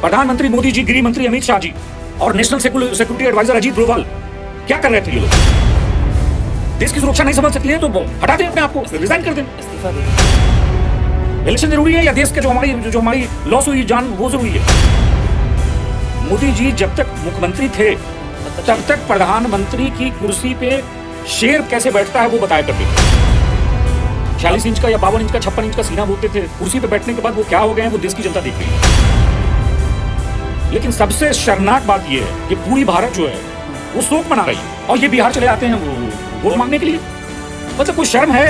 प्रधानमंत्री मोदी जी, गृह मंत्री अमित शाह जी और national security adviser Ajit Doval क्या कर रहे थे ये लोग? देश की सुरक्षा नहीं समझ सकते हैं तो हटा दें अपने आप को, रिजाइन कर दें, इस्तीफा दें। इलेक्शन जरूरी है या देश के जो हमारी लॉस हुई जान वो जरूरी है? मोदी जी जब तक मुख्यमंत्री थे तब तक प्रधानमंत्री की कुर्सी पे शेर कैसे बैठता है वो बताया करते थे। 46 इंच का या 52 इंच का 56 इंच का सीना बोलते थे। कुर्सी पे बैठने के बाद वो क्या हो गए हैं वो देश की जनता देख रही है। लेकिन सबसे शर्मनाक बात ये है कि पूरी भारत जो है वो शोक मना रही है और ये बिहार चले आते हैं वोट मांगने के लिए। मतलब कोई शर्म है?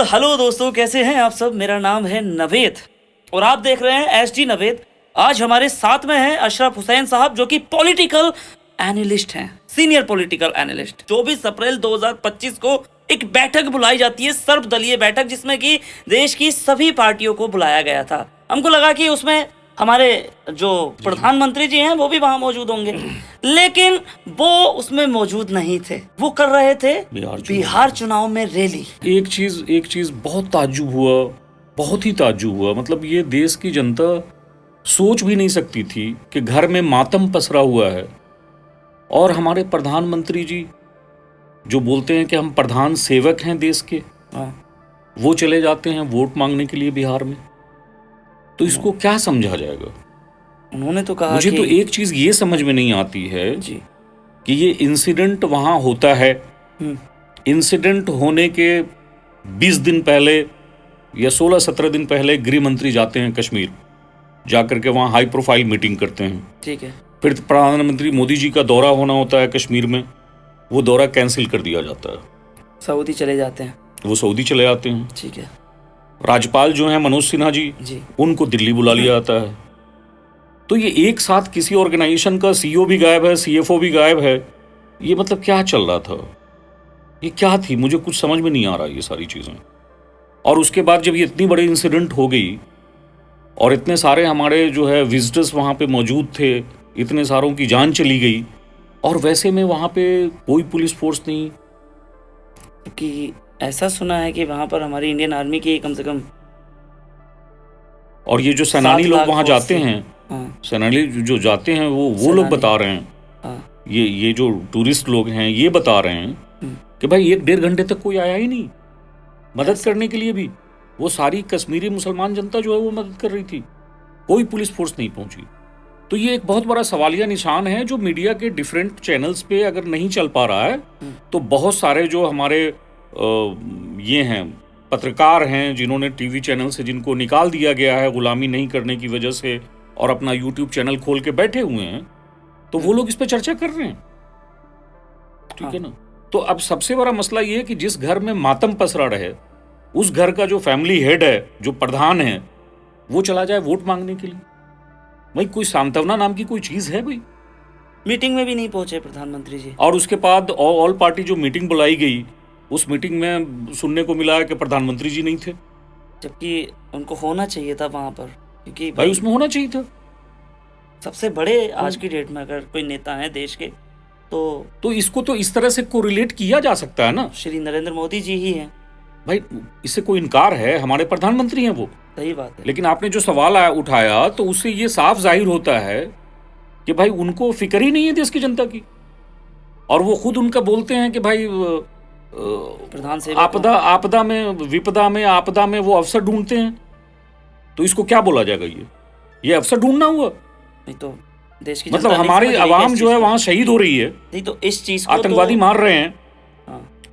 हेलो दोस्तों, कैसे हैं आप सब? मेरा नाम है नवेद और आप देख रहे हैं एसडी नवेद। आज हमारे साथ में हैं अशरफ हुसैन साहब, जो कि पॉलिटिकल एनालिस्ट हैं, सीनियर पॉलिटिकल एनालिस्ट। 24 अप्रैल 2025 को एक बैठक बुलाई जाती है, सर्वदलीय बैठक, जिसमें कि देश की सभी पार्टियों को बुलाया गया था। हमको लगा कि उसमें हमारे जो प्रधानमंत्री जी हैं वो भी वहां मौजूद होंगे, लेकिन वो उसमें मौजूद नहीं थे। वो कर रहे थे बिहार चुनाव में रैली। एक चीज बहुत ताज्जुब हुआ, बहुत ही ताज्जुब हुआ। मतलब ये देश की जनता सोच भी नहीं सकती थी कि घर में मातम पसरा हुआ है और हमारे प्रधानमंत्री जी जो बोलते हैं कि हम प्रधान सेवक हैं देश के, वो चले जाते हैं वोट मांगने के लिए बिहार में। तो इसको क्या समझा जाएगा? उन्होंने तो कहा मुझे तो एक चीज ये समझ में नहीं आती है जी कि ये इंसिडेंट वहां होता है। इंसिडेंट होने के 20 दिन पहले या 16-17 दिन पहले गृह मंत्री जाते हैं कश्मीर, जाकर के वहां हाई प्रोफाइल मीटिंग करते हैं। ठीक है। फिर प्रधानमंत्री मोदी जी का दौरा होना होता है कश्मीर में, वो दौरा कैंसिल कर दिया जाता है, सऊदी चले जाते हैं। वो सऊदी चले जाते हैं। ठीक है। राज्यपाल जो है मनोज सिन्हा जी, उनको दिल्ली बुला लिया जाता है। तो ये एक साथ किसी ऑर्गेनाइजेशन का सीईओ भी गायब है, सीएफओ भी गायब है। ये मतलब क्या चल रहा था? ये क्या थी? मुझे कुछ समझ में नहीं आ रहा ये सारी चीजें। और उसके बाद जब ये इतनी बड़ी इंसिडेंट हो गई और इतने सारे हमारे जो है विजिटर्स वहां पे मौजूद थे, इतने सारों की जान चली गई, और वैसे में वहां पे कोई पुलिस फोर्स नहीं। कि ऐसा सुना है कि वहां पर हमारी इंडियन आर्मी की कम से कम, और ये जो सेनानी लोग वहां जाते हैं, सेनानी जो जाते हैं वो लोग बता रहे हैं, ये जो टूरिस्ट लोग हैं ये बता रहे हैं कि भाई 1-1.5 घंटे तक कोई आया ही नहीं मदद करने के लिए भी। वो सारी कश्मीरी मुसलमान जनता जो है वो मदद कर रही थी, कोई पुलिस फोर्स नहीं पहुंची। तो ये एक बहुत बड़ा सवालिया निशान है जो मीडिया के डिफरेंट चैनल्स पे अगर नहीं चल पा रहा है तो बहुत सारे जो हमारे ये हैं पत्रकार हैं जिन्होंने टीवी चैनल से जिनको निकाल दिया गया है गुलामी नहीं करने की वजह से और अपना यूट्यूब चैनल खोल के बैठे हुए हैं, तो वो लोग इस पे चर्चा कर रहे हैं। ठीक है ना? तो अब सबसे बड़ा मसला ये है कि जिस घर में मातम पसरा रहे उस घर का जो फैमिली हेड है, जो प्रधान है, वो चला जाए वोट मांगने के लिए। भाई कोई सांत्वना नाम की कोई चीज है? भाई मीटिंग में भी नहीं पहुंचे प्रधानमंत्री जी। और उसके बाद ऑल पार्टी जो मीटिंग बुलाई गई, उस मीटिंग में सुनने को मिला है कि प्रधानमंत्री जी नहीं थे, जबकि उनको होना चाहिए था वहां पर, क्योंकि भाई उसमें होना चाहिए था। सबसे बड़े आज की डेट में अगर कोई नेता है देश के तो इसको तो इस तरह से कोरिलेट किया जा सकता है ना, श्री नरेंद्र मोदी जी ही हैं। भाई इससे कोई इनकार है, हमारे प्रधानमंत्री हैं वो, सही बात है। लेकिन आपने जो सवाल उठाया तो उससे ये साफ जाहिर होता है कि भाई उनको फिक्र ही नहीं है देश की जनता की। और वो खुद उनका बोलते हैं कि भाई प्रधान से आपदा में विपदा में आपदा में वो अवसर ढूंढते हैं। तो इसको क्या बोला जाएगा? ये अवसर ढूंढना हुआ? नहीं तो देश की मतलब हमारी आवाम जो है वहां शहीद हो रही है, नहीं तो इस चीज को आतंकवादी मार रहे हैं,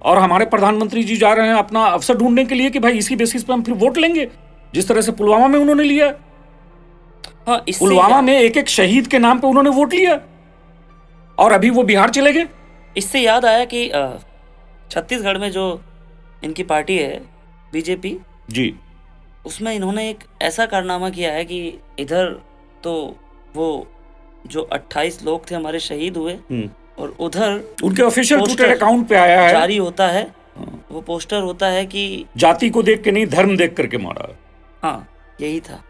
और हमारे प्रधानमंत्री जी जा रहे हैं अपना अवसर ढूंढने के लिए कि भाई इसी बेसिस पे हम फिर वोट लेंगे, जिस तरह से पुलवामा में उन्होंने लिया। पुलवामा में एक शहीद के नाम पे उन्होंने वोट लिया और अभी वो बिहार चले गए। इससे याद आया कि छत्तीसगढ़ में जो इनकी पार्टी है बीजेपी जी, उसमें इन्होंने एक ऐसा कारनामा किया है कि इधर तो वो जो 28 लोग थे हमारे शहीद हुए और उधर उनके ऑफिशियल ट्विटर अकाउंट पे आया है, जारी होता है, वो पोस्टर होता है कि जाति को देख के नहीं धर्म देख करके मारा। हाँ, यही था।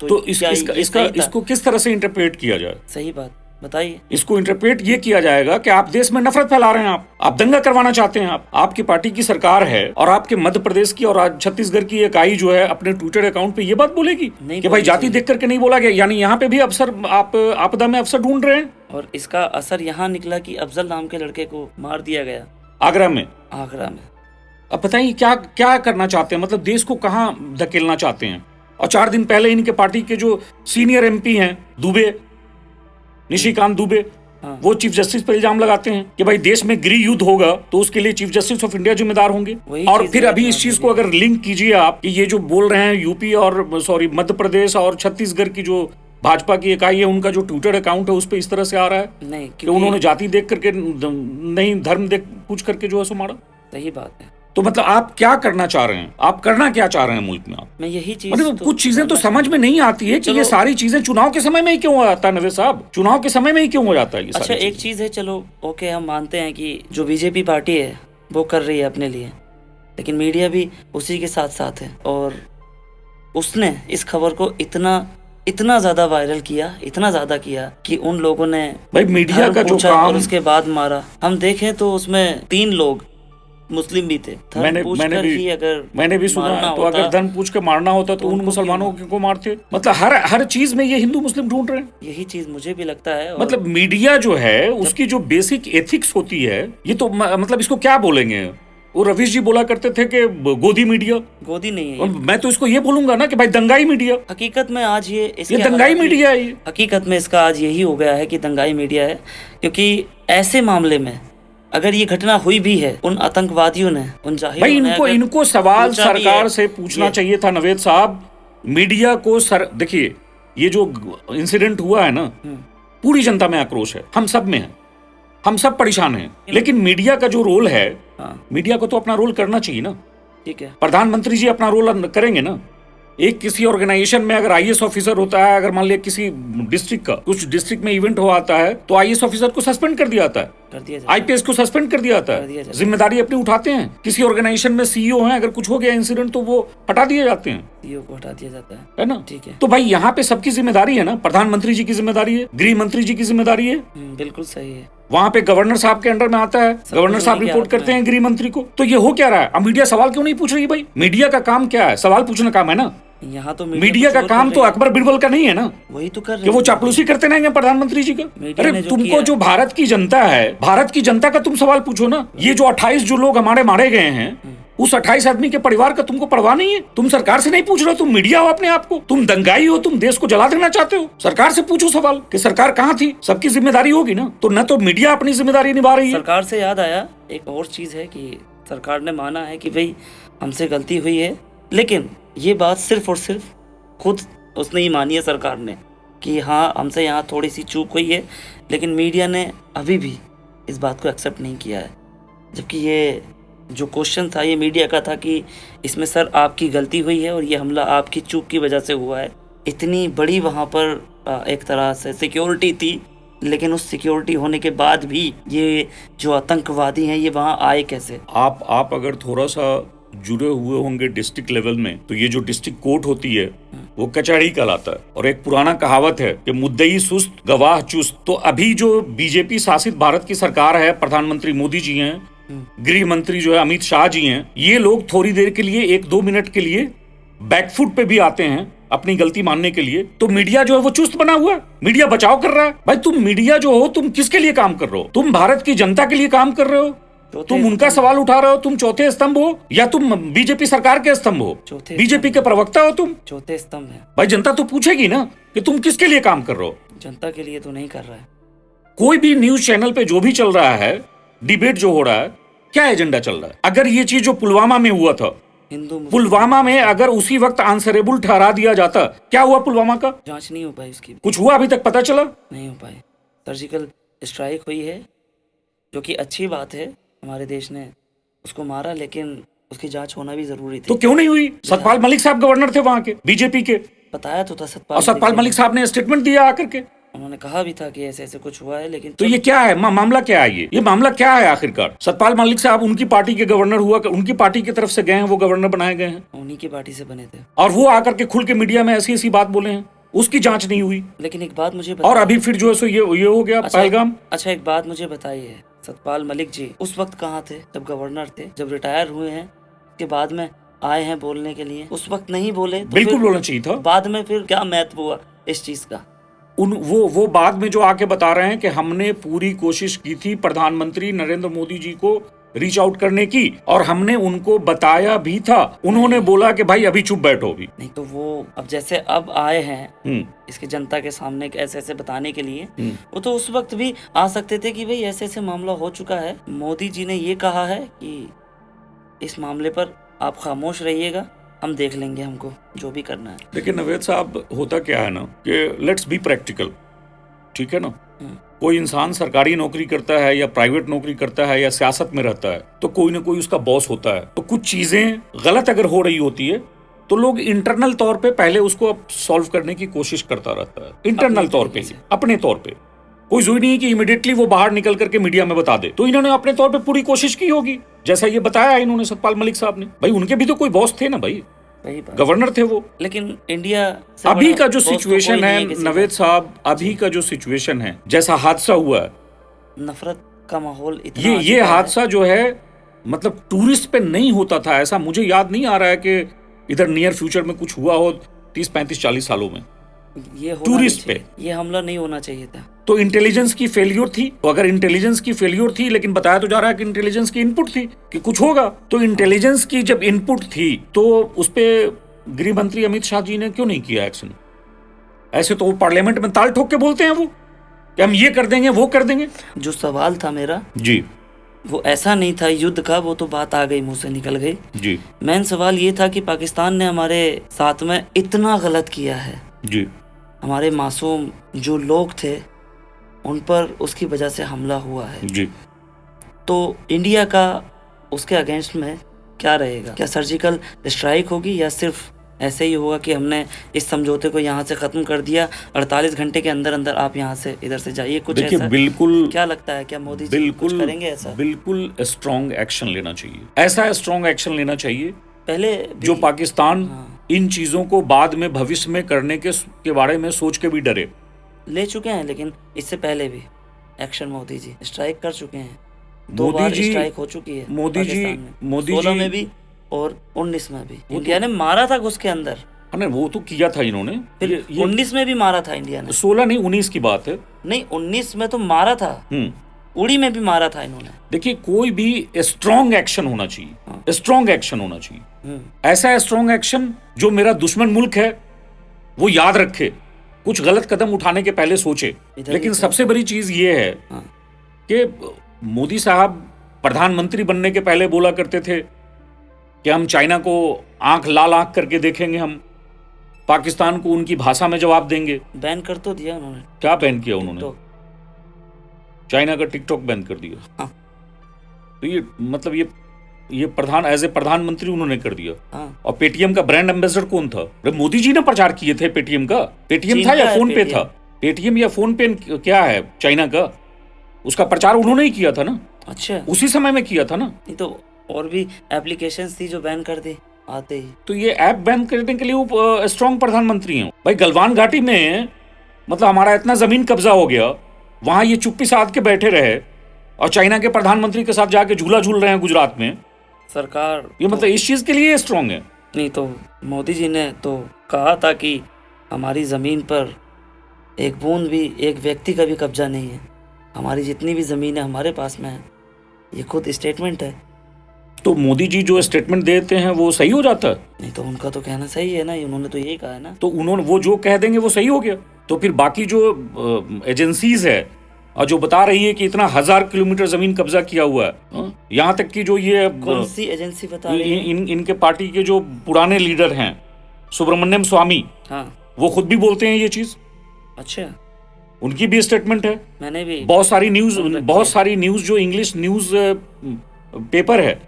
तो इसको किस तरह से इंटरप्रेट किया जाए? सही बात। बताइए। इसको इंटरप्रेट ये किया जाएगा कि आप देश में नफरत फैला रहे हैं, आप दंगा करवाना चाहते हैं। आपकी पार्टी की सरकार है और आपके मध्य प्रदेश की और आज छत्तीसगढ़ की इकाई जो है अपने ट्विटर अकाउंट पे ये बात बोलेगी कि भाई जाति देख करके नहीं बोला गया, यानी यहाँ पे भी अफसर आप आपदा में अफसर ढूंढ रहे हैं। और इसका असर यहाँ निकला कि अफजल नाम के लड़के को मार दिया गया आगरा में। अब बताइए क्या क्या करना चाहते हैं, मतलब देश को कहाँ धकेलना चाहते हैं। और 4 दिन पहले इनके पार्टी के जो सीनियर MP हैं दुबे, निशिकांत दुबे, वो चीफ जस्टिस पर इल्जाम लगाते हैं कि भाई देश में गृह युद्ध होगा तो उसके लिए चीफ जस्टिस ऑफ इंडिया जिम्मेदार होंगे। और फिर अभी इस चीज को अगर लिंक कीजिए आप कि ये जो बोल रहे हैं यूपी और मध्य प्रदेश और छत्तीसगढ़ की जो भाजपा की इकाई है उनका जो ट्विटर अकाउंट है उस पर इस तरह से आ रहा है नहीं कि उन्होंने जाति देख करके नहीं, धर्म देख पूछ करके जो है सो मारा। सही बात है। तो मतलब आप क्या करना चाह रहे हैं, आप करना क्या चाह रहे हैं मुल्क में आप? मैं यही चीज मतलब कुछ चीजें तो समझ में नहीं आती है कि ये सारी चीजें चुनाव के समय में ही क्यों हो जाता है नवेद साहब, चुनाव के समय में ही क्यों हो जाता है ये? अच्छा एक चीज है, चलो ओके हम मानते हैं कि जो बीजेपी पार्टी है वो कर रही है अपने लिए, लेकिन मीडिया भी उसी के साथ साथ है और उसने इस खबर को इतना ज्यादा वायरल किया, इतना ज्यादा किया कि उन लोगों ने भाई मीडिया का जो काम और उसके बाद मारा। हम देखें तो उसमें 3 लोग मुस्लिम भी थे। मैंने भी सुना है, तो अगर धर्म पूछ के मारना होता तो उन मुसलमानों को मारते। मतलब हर चीज में ये हिंदू मुस्लिम ढूंढ रहे हैं। यही चीज मुझे भी लगता है। मतलब मीडिया जो है उसकी जो बेसिक एथिक्स होती है, ये तो मतलब इसको क्या बोलेंगे, वो रवीश जी बोला करते थे कि गोदी मीडिया। गोदी नहीं है, मैं तो इसको ये बोलूंगा ना कि भाई दंगाई मीडिया। हकीकत में आज ये दंगाई मीडिया है। हकीकत में इसका आज यही हो गया है कि दंगाई मीडिया है, क्योंकि ऐसे मामले में अगर ये घटना हुई भी है, उन आतंकवादियों ने, उन भाई इनको सवाल सरकार से पूछना चाहिए था नवेद साहब। मीडिया को देखिए ये जो इंसिडेंट हुआ है ना, पूरी जनता में आक्रोश है, हम सब में है, हम सब परेशान हैं, लेकिन मीडिया का जो रोल है, मीडिया को तो अपना रोल करना चाहिए ना। ठीक है, प्रधानमंत्री जी अपना रोल करेंगे ना। एक किसी ऑर्गेनाइजेशन में अगर IAS ऑफिसर होता है, अगर मान लिया किसी डिस्ट्रिक्ट का कुछ डिस्ट्रिक्ट में इवेंट हो आता है तो IAS ऑफिसर को सस्पेंड कर दिया जाता है, IPS को सस्पेंड कर दिया जाता है, जिम्मेदारी अपनी उठाते हैं। किसी ऑर्गेनाइजेशन में CEO हैं, अगर कुछ हो गया इंसिडेंट तो वो हटा दिए जाते हैं, CEO को हटा दिया जाता है ना। ठीक है, तो भाई यहाँ पे सबकी जिम्मेदारी है ना, प्रधानमंत्री जी की जिम्मेदारी है, गृह मंत्री जी की जिम्मेदारी है। बिल्कुल सही है। वहाँ पे गवर्नर साहब के अंडर में आता है, गवर्नर साहब रिपोर्ट करते हैं गृह मंत्री को। तो ये हो क्या रहा है? अब मीडिया सवाल क्यों नहीं पूछ रही? भाई मीडिया का काम क्या है? सवाल पूछना काम है ना। यहाँ तो मीडिया का काम तो अकबर बिरबल का नहीं है ना, वही तो कर रहे कि वो चापलूसी करते रहेंगे प्रधानमंत्री जी का। अरे तुमको जो भारत की जनता है, भारत की जनता का तुम सवाल पूछो ना। ये जो 28 जो लोग हमारे मारे गए हैं, उस 28 आदमी के परिवार का तुमको परवाह नहीं है? तुम सरकार से नहीं पूछ रहे हो, तुम मीडिया हो अपने आप को, तुम दंगाई हो, तुम देश को जला देना चाहते हो। सरकार से पूछो सवाल कि सरकार कहाँ थी, सबकी जिम्मेदारी होगी ना। तो न तो मीडिया अपनी जिम्मेदारी निभा रही है। सरकार से याद आया एक और चीज है कि सरकार ने माना है कि भाई हमसे गलती हुई है, लेकिन ये बात सिर्फ और सिर्फ खुद उसने ही मानी है सरकार ने कि हाँ हमसे यहाँ थोड़ी सी चूक हुई है, लेकिन मीडिया ने अभी भी इस बात को एक्सेप्ट नहीं किया है। जबकि ये जो क्वेश्चन था ये मीडिया का था कि इसमें सर आपकी गलती हुई है और ये हमला आपकी चूक की वजह से हुआ है। इतनी बड़ी वहाँ पर एक तरह से सिक्योरिटी थी, लेकिन उस सिक्योरिटी होने के बाद भी ये जो आतंकवादी हैं ये वहाँ आए कैसे? आप अगर थोड़ा सा जुड़े हुए होंगे डिस्ट्रिक्ट लेवल में, तो ये जो डिस्ट्रिक्ट कोर्ट होती है वो कचहरी कहलाता है। और एक पुराना कहावत है कि मुद्दई सुस्त गवाह चुस्त। तो अभी जो बीजेपी शासित भारत की सरकार है, प्रधानमंत्री मोदी जी हैं, गृह मंत्री जो है अमित शाह जी हैं, ये लोग थोड़ी देर के लिए 1-2 मिनट के लिए बैकफुट पे भी आते हैं अपनी गलती मानने के लिए। तो मीडिया जो है वो चुस्त बना हुआ है, मीडिया बचाव कर रहा है। भाई तुम मीडिया जो हो, तुम किसके लिए काम कर रहे हो? तुम भारत की जनता के लिए काम कर रहे हो? तुम उनका सवाल उठा रहे हो? तुम चौथे स्तंभ हो या तुम बीजेपी सरकार के स्तंभ हो? बीजेपी के प्रवक्ता हो तुम? चौथे स्तंभ है। भाई जनता तो पूछेगी ना कि तुम किसके लिए काम कर रहे हो? जनता के लिए तो नहीं कर रहा है। कोई भी न्यूज चैनल पे जो भी चल रहा है, डिबेट जो हो रहा है, क्या एजेंडा चल रहा है? अगर ये चीज जो पुलवामा में हुआ था, पुलवामा में अगर उसी वक्त आंसरेबल ठहरा दिया जाता, क्या हुआ पुलवामा का? जांच नहीं हो पाई उसकी। कुछ हुआ अभी तक पता चला? नहीं हो पाई। सर्जिकल स्ट्राइक हुई है, जो कि अच्छी बात है, हमारे देश ने उसको मारा, लेकिन उसकी जांच होना भी जरूरी थी। तो क्यों नहीं हुई? सतपाल मलिक साहब गवर्नर थे वहां के, बीजेपी के। बताया तो था सतपाल मलिक साहब ने स्टेटमेंट दिया आकर के, उन्होंने कहा भी था कि ऐसे ऐसे कुछ हुआ है। लेकिन तो ये क्या है? मामला क्या है? ये मामला क्या है आखिरकार? सतपाल मलिक साहब उनकी पार्टी के गवर्नर हुआ, उनकी पार्टी की तरफ से गए हैं, वो गवर्नर बनाए गए हैं, उन्हीं की पार्टी से बने थे, और वो आकर के खुल के मीडिया में ऐसी ऐसी बात बोले हैं उसकी जांच नहीं हुई। लेकिन एक बात मुझे और अभी फिर जो है सो ये हो गया पहलगाम। अच्छा एक बात मुझे बताइए, सतपाल मलिक जी उस वक्त कहाँ थे जब गवर्नर थे? जब रिटायर हुए हैं के बाद में आए हैं बोलने के लिए, उस वक्त नहीं बोले तो बिल्कुल बोलना चाहिए था। बाद में फिर क्या महत्व हुआ इस चीज का? वो बाद में जो आके बता रहे हैं कि हमने पूरी कोशिश की थी प्रधानमंत्री नरेंद्र मोदी जी को रीच आउट करने की, और हमने उनको बताया भी था। उन्होंने बोला कि भाई अभी चुप बैठो भी। नहीं तो वो अब जैसे अब आए हैं इसके जनता के सामने ऐसे ऐसे बताने के लिए, वो तो उस वक्त भी आ सकते थे कि भाई ऐसे ऐसे मामला हो चुका है, मोदी जी ने ये कहा है कि इस मामले पर आप खामोश रहिएगा, हम देख लेंगे हमको जो भी करना है। देखिए नवेद साहब, होता क्या है ना कि लेट्स बी प्रैक्टिकल, ठीक है ना। कोई इंसान सरकारी नौकरी करता है या प्राइवेट नौकरी करता है या सियासत में रहता है तो कोई ना कोई उसका बॉस होता है। तो कुछ चीजें गलत अगर हो रही होती है तो लोग इंटरनल तौर पे पहले उसको सॉल्व करने की कोशिश करता रहता है, इंटरनल तौर पे, अपने तौर पे। कोई जरूरी नहीं है कि इमीडिएटली वो बाहर निकल करके मीडिया में बता दे। तो इन्होंने अपने तौर पे पूरी कोशिश की होगी, जैसा ये बताया इन्होंने सतपाल मलिक साहब ने। भाई उनके भी तो कोई बॉस थे ना भाई, गवर्नर थे वो। लेकिन इंडिया अभी का जो सिचुएशन है नवेद साहब, अभी का जो सिचुएशन है, जैसा हादसा हुआ है, नफरत का माहौल इतना ये हादसा जो है मतलब टूरिस्ट पे नहीं होता था ऐसा मुझे याद नहीं आ रहा है कि इधर नियर फ्यूचर में कुछ हुआ हो 30, 35, 40 सालों में ये टूरिस्ट पे ये हमला नहीं होना चाहिए था। तो इंटेलिजेंस की फेलियर थी। तो अगर इंटेलिजेंस की फेलियर थी, लेकिन बताया तो जा रहा है कि इंटेलिजेंस की इनपुट थी कि कुछ होगा, तो इंटेलिजेंस की जब इनपुट थी तो उस पे गृह मंत्री अमित शाह जी ने क्यों नहीं किया एक्शन? ऐसे तो वो पार्लियामेंट में ताल ठोक के बोलते हैं वो कि हम ये कर देंगे वो कर देंगे। जो सवाल था मेरा जी, वो ऐसा नहीं था युद्ध का, वो तो बात आ गई, मुंह से निकल गई जी। मेन सवाल ये था कि पाकिस्तान ने हमारे साथ में इतना गलत किया है जी, हमारे मासूम जो लोग थे उन पर उसकी वजह से हमला हुआ है जी। तो इंडिया का उसके अगेंस्ट में क्या रहेगा? क्या सर्जिकल स्ट्राइक होगी या सिर्फ ऐसे ही होगा कि हमने इस समझौते को यहाँ से खत्म कर दिया, 48 घंटे के अंदर अंदर आप यहाँ से इधर से जाइए? कुछ देखिए, ऐसा बिल्कुल क्या लगता है, क्या मोदी जी कुछ करेंगे ऐसा? बिल्कुल स्ट्रॉन्ग एक्शन लेना चाहिए, ऐसा स्ट्रॉन्ग एक्शन लेना चाहिए पहले जो पाकिस्तान इन चीजों को बाद में भविष्य में करने के बारे में सोच के भी डरे। ले चुके हैं, लेकिन इससे पहले भी एक्शन मोदी जी स्ट्राइक कर चुके हैं, मोदी जी स्ट्राइक हो चुकी है मोदी जी 16 में भी और 19 में भी इंडिया ने मारा था घुस के अंदर। वो तो किया था इन्होंने, फिर 19 में भी मारा था इंडिया ने। 16 नहीं 19 की बात है। नहीं 19 में तो मारा था, उड़ी में भी मारा था इन्होंने। देखिए, कोई भी स्ट्रॉन्ग एक्शन होना चाहिए, स्ट्रॉन्ग एक्शन होना चाहिए। ऐसा स्ट्रॉन्ग एक्शन जो मेरा दुश्मन मुल्क है वो याद रखे, कुछ गलत कदम उठाने के पहले सोचे। लेकिन सबसे बड़ी चीज ये है कि मोदी साहब प्रधानमंत्री बनने के पहले बोला करते थे कि हम चाइना को लाल आंख करके देखेंगे, हम पाकिस्तान को उनकी भाषा में जवाब देंगे। बैन कर तो दिया उन्होंने। क्या बैन किया उन्होंने? चाइना का टिकटॉक बैन कर दिया। तो ये मतलब ये एज ए प्रधानमंत्री उन्होंने कर दिया। और पेटीएम का ब्रांड एम्बेसडर कौन था? मोदी जी ने प्रचार किए थे पेटीएम का। पेटीएम था या फोन पे था? पेटीएम या फोन पे क्या है चाइना का? उसका प्रचार उन्होंने ही किया था ना। अच्छा, उसी समय में किया था ना। नहीं तो और भी एप्लीकेशंस थी जो बैन कर दी आते ही। तो ये ऐप बैन करने के लिए वो स्ट्रॉन्ग प्रधानमंत्री हैं भाई। गलवान घाटी में मतलब हमारा इतना जमीन कब्जा हो गया, वहां ये चुप्पी साध के बैठे रहे और चाइना के प्रधानमंत्री के साथ जाके झूला झूल रहे हैं गुजरात में। सरकार ये मतलब इस चीज के लिए स्ट्रॉन्ग है। नहीं तो मोदी जी ने तो कहा था कि हमारी जमीन पर एक बूंद भी एक व्यक्ति का भी कब्जा नहीं है, हमारी जितनी भी जमीन है हमारे पास में है। ये खुद स्टेटमेंट है। तो मोदी जी जो स्टेटमेंट देते हैं वो सही हो जाता है? नहीं तो उनका तो कहना सही है ना, उन्होंने तो यही कहा है ना। तो उन्होंने वो जो कह देंगे वो सही हो गया। तो फिर बाकी जो एजेंसीज है और जो बता रही है कि इतना 1000 किलोमीटर जमीन कब्जा किया हुआ है, यहाँ तक कि जो ये कौन सी एजेंसी बता रही है? इनके पार्टी के जो पुराने लीडर हैं सुब्रमण्यम स्वामी, वो खुद भी बोलते हैं ये चीज। अच्छा, उनकी भी स्टेटमेंट है। मैंने भी बहुत सारी न्यूज जो इंग्लिश न्यूज पेपर है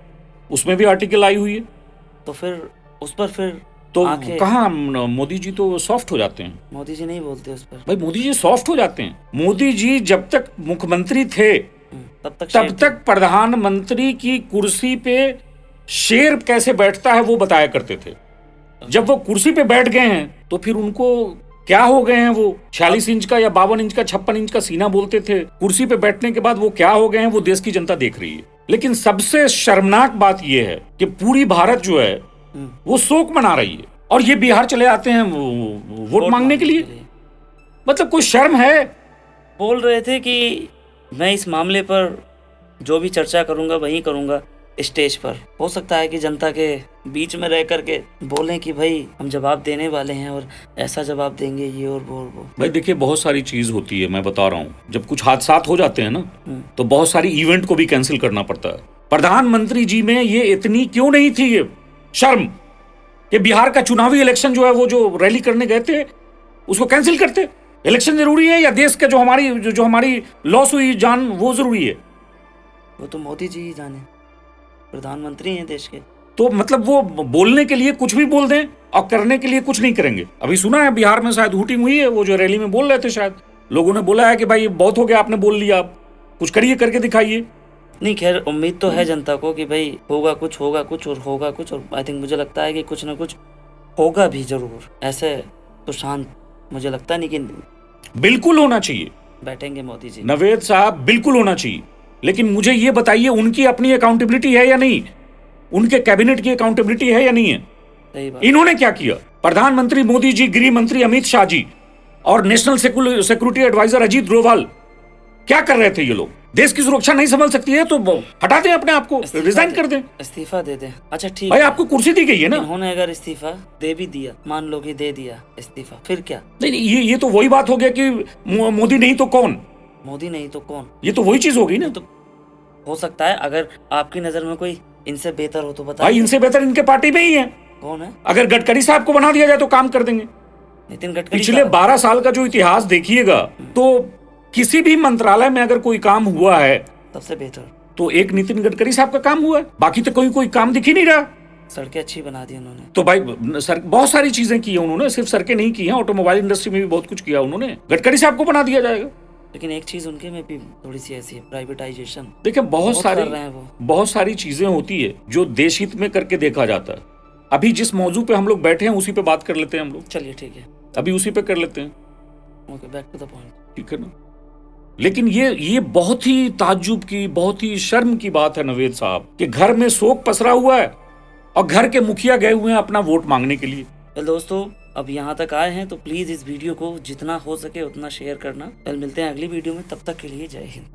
उसमें भी आर्टिकल आई हुई है। तो फिर उस पर फिर तो कहाँ मोदी जी तो सॉफ्ट हो जाते हैं। मोदी जी नहीं बोलते उस पर भाई, मोदी जी सॉफ्ट हो जाते हैं। मोदी जी जब तक मुख्यमंत्री थे तब तक प्रधानमंत्री की कुर्सी पे शेर कैसे बैठता है वो बताया करते थे। जब वो कुर्सी पे बैठ गए हैं तो फिर उनको क्या हो गए हैं वो? 46 इंच का या 52 इंच का 56 इंच का सीना बोलते थे, कुर्सी पे बैठने के बाद वो क्या हो गए हैं वो देश की जनता देख रही है। लेकिन सबसे शर्मनाक बात ये है कि पूरी भारत जो है वो शोक मना रही है और ये बिहार चले आते हैं वोट मांगने के लिए। मतलब कोई शर्म है? बोल रहे थे कि मैं इस मामले पर जो भी चर्चा करूंगा वही करूंगा स्टेज पर। हो सकता है कि जनता के बीच में रह करके बोलें कि भाई हम जवाब देने वाले हैं और ऐसा जवाब देंगे, ये और वो। भाई देखिए, बहुत सारी चीज होती है, मैं बता रहा हूँ। जब कुछ हादसात हो जाते हैं ना तो बहुत सारी इवेंट को भी कैंसिल करना पड़ता है। प्रधानमंत्री जी में ये इतनी क्यों नहीं थी ये शर्म कि बिहार का चुनावी इलेक्शन जो है वो जो रैली करने गए थे उसको कैंसिल करते? इलेक्शन जरूरी है या देश का जो हमारी लॉस हुई जान वो जरूरी है? वो तो मोदी जी ही जाने, प्रधानमंत्री हैं देश के। तो मतलब वो बोलने के लिए कुछ भी बोल दें और करने के लिए कुछ नहीं करेंगे। अभी सुना है बिहार में शायद हुटिंग हुई है, वो जो रैली में बोल रहे थे, शायद लोगों ने बोला है कि भाई बहुत हो गया, आपने बोल लिया, आप कुछ करिए, करके दिखाइए। नहीं, खैर उम्मीद तो है जनता को कि भाई होगा कुछ और होगा कुछ, और आई थिंक मुझे लगता है कि कुछ ना कुछ होगा भी जरूर। ऐसे तो शांत मुझे लगता नहीं कि बिल्कुल होना चाहिए, बैठेंगे मोदी जी। नवेद साहब, बिल्कुल होना चाहिए। लेकिन मुझे ये बताइए, उनकी अपनी अकाउंटेबिलिटी है या नहीं? उनके कैबिनेट की अकाउंटेबिलिटी है या नहीं है? सही बात। इन्होंने क्या किया? प्रधानमंत्री मोदी जी, गृह मंत्री अमित शाह जी और national security adviser Ajit Doval क्या कर रहे थे? ये लोग देश की सुरक्षा नहीं संभल सकती है तो हटा दें अपने आप को, रिजाइन कर दें, इस्तीफा दे दें। अच्छा ठीक भाई, आपको कुर्सी दी गई है ना। इन्होंने अगर इस्तीफा दे भी दिया, मान लो कि दे दिया इस्तीफा, फिर क्या? नहीं, ये तो वही बात हो गया कि मोदी नहीं तो कौन? मोदी नहीं तो कौन, ये तो वही चीज होगी ना। तो हो सकता है अगर आपकी नजर में कोई इनसे बेहतर हो तो बताइए। भाई इनसे बेहतर इनके पार्टी में ही है। कौन है? अगर गडकरी साहब को बना दिया जाए तो काम कर देंगे। नितिन गडकरी। पिछले 12 साल का जो इतिहास देखिएगा तो किसी भी मंत्रालय में अगर कोई काम हुआ है सबसे बेहतर तो एक नितिन गडकरी साहब का काम हुआ है, बाकी तो कोई काम दिख ही नहीं रहा। सड़कें अच्छी बना दी उन्होंने। तो भाई बहुत सारी चीजें की है उन्होंने, सिर्फ सड़कें नहीं की हैं, ऑटोमोबाइल इंडस्ट्री में भी बहुत कुछ किया उन्होंने। गडकरी साहब को बना दिया जाएगा। लेकिन एक चीज उनके में भी थोड़ी सी ऐसी है, प्राइवेटाइजेशन। देखिए, बहुत सारी चीजें होती है जो देश हित में करके देखा जाता है। अभी जिस मौजू पे हम लोग बैठे हैं उसी पे बात कर लेते हैं हम लोग। चलिए ठीक है, अभी उसी पे कर लेते हैं। Okay, back to the point. ठीक है ना। लेकिन ये बहुत ही ताज्जुब की, बहुत ही शर्म की बात है नवेद साहब कि घर में शोक पसरा हुआ है और घर के मुखिया गए हुए हैं अपना वोट मांगने के लिए। तो दोस्तों, अब यहाँ तक आए हैं तो प्लीज इस वीडियो को जितना हो सके उतना शेयर करना। कल मिलते हैं अगली वीडियो में, तब तक के लिए जय हिंद।